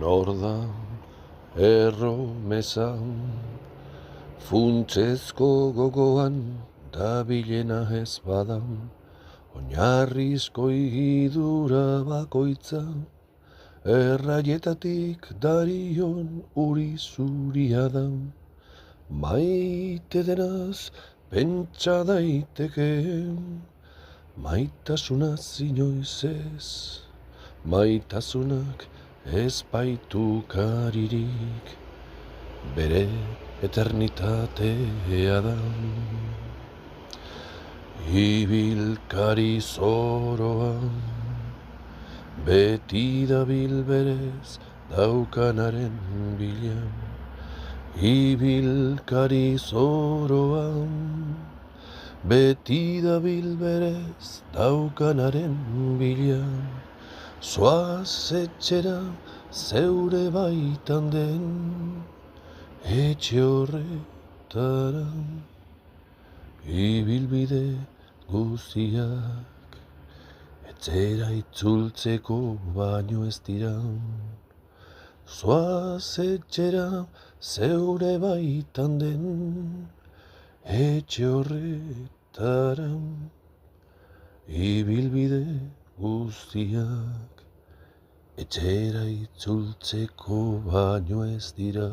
Nor da erromezan, funtsezko gogoan dabilena ez badan, oinarrizko igidura bakoitza, erraietatik darion uri zuria da. Maite denaz pentsa daiteke, maitasunaz inoiz ez, maitasunak ez baitu karirik, bere eternitatea da. Ibilkari zoroan, beti dabil berez daukanaren bila. Ibilkari zoroan, beti dabil berez daukanaren bila. Zoaz etxera zeure baitan den, etxe horretara. Ibilbide guztiak etxera itzultzeko baino ez dira. Zoaz etxera zeure baitan den, etxe horretara. Ibilbide guztiak etxera itzultzeko baino ez dira.